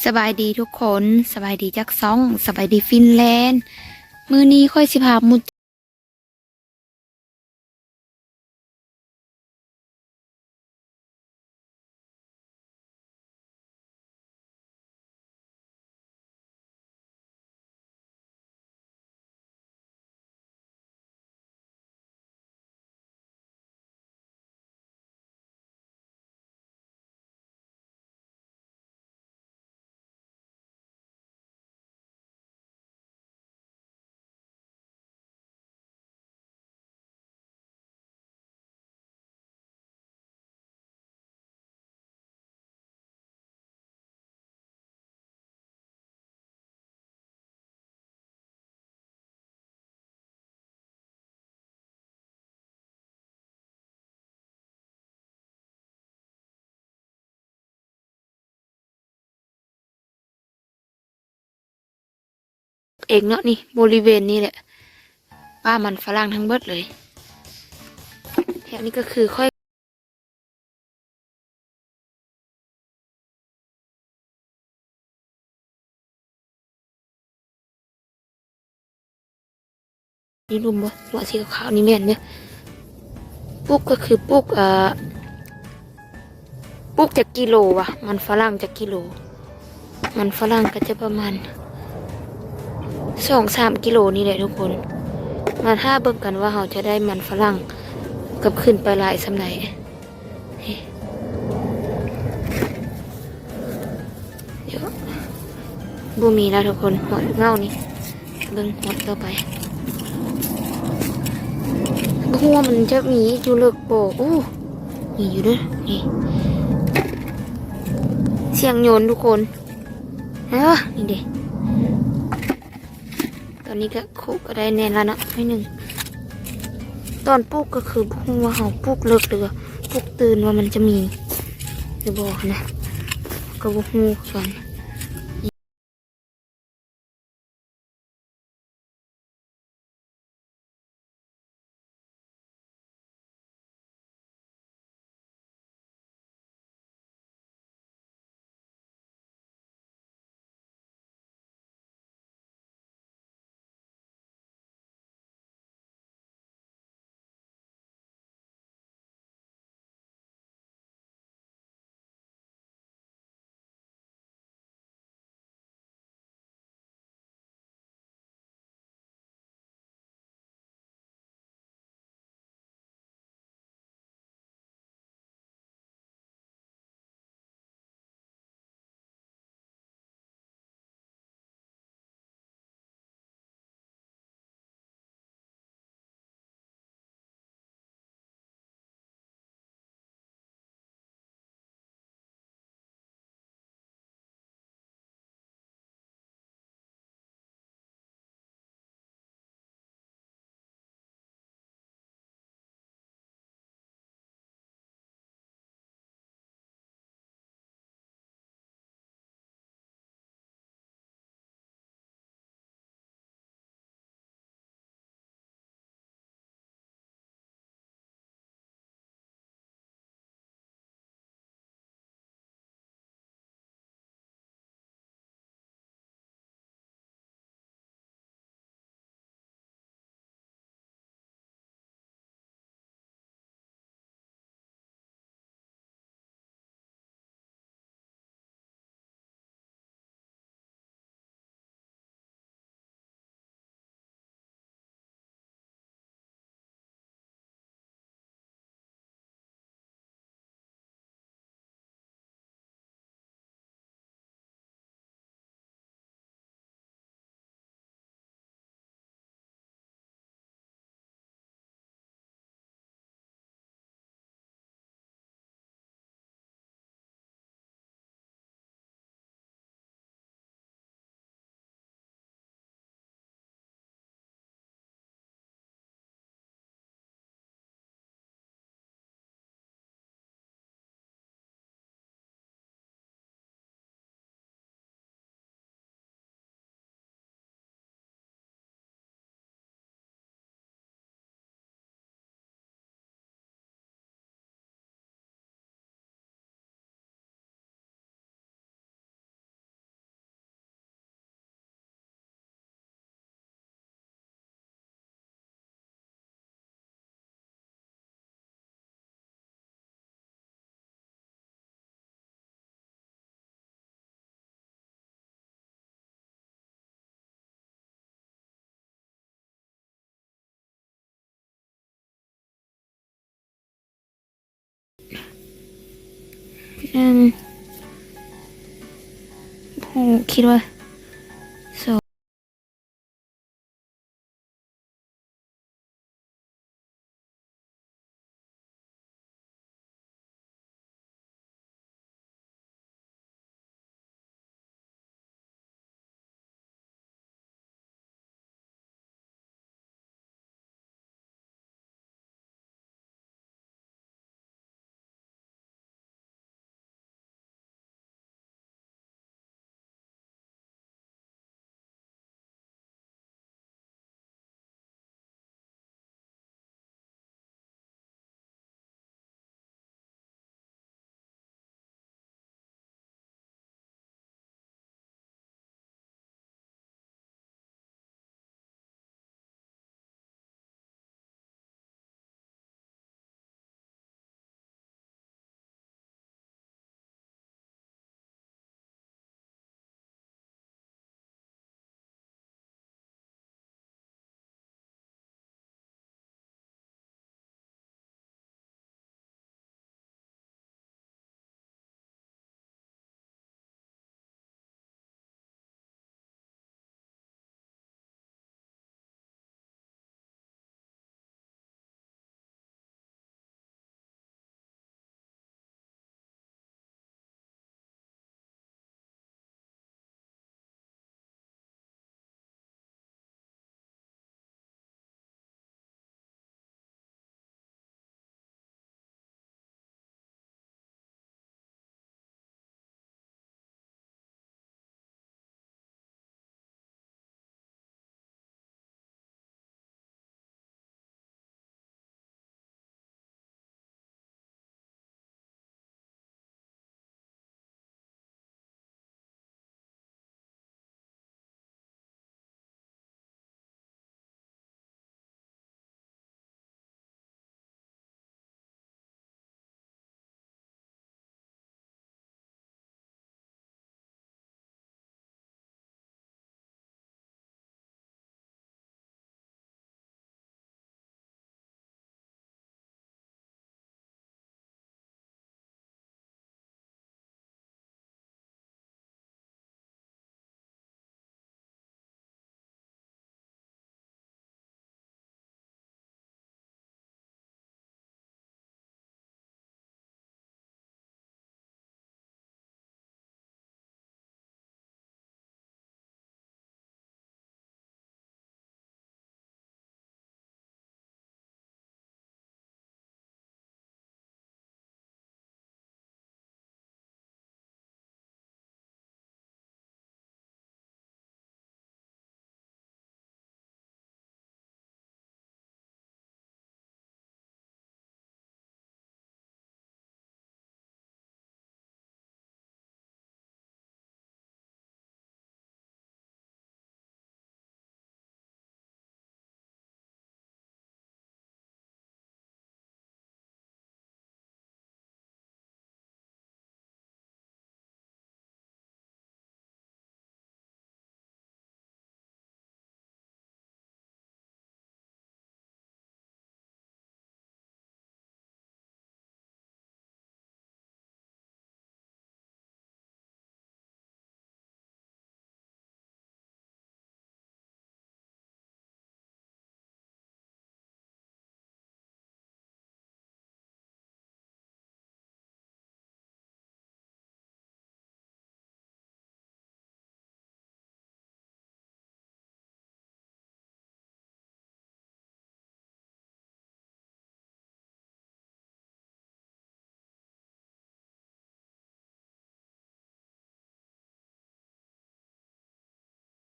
สบายดีทุกคนสบายดีจักซ่องสบายดีฟินแลนด์มื้อนี้ค่อยสิพามุดเองเนาะนี่บริเวณนี้แหละป้ามันฝรั่งทั้งเบิดเลยแถวนี้ก็คือค่อยนี่รุมบ่หัวสีขาวๆนี่แม่นเนี่ยปุ๊กก็คือปุ๊กปุ๊กจากกิโลวะมันฝรั่งจากกิโลมันฝรั่งก็จะประมาณ2-3 กิโลนี่แหละทุกคนมาถ้าเบิ่งกันว่าเราจะได้มันฝรั่งกับขึ้นไปหลายสำไหนเดี๋ยวบูมีแล้วทุกคนหัวเงานี่เบิ่งหัวต่อไปหัวมันจะมีอยู่เลิกโปอู้มีอยู่ด้วยนี่เสียงโยนทุกคนนี่เด็ตอนนี้ก็โคก็ได้แน่นแล้วนะไม่หนึ่งตอนปลูกก็คือหัวเขาปลูกเลิกเรือปลูกตื่นว่ามันจะมีจะบอกนะก็บอกงูกัน โอ้คิดว่า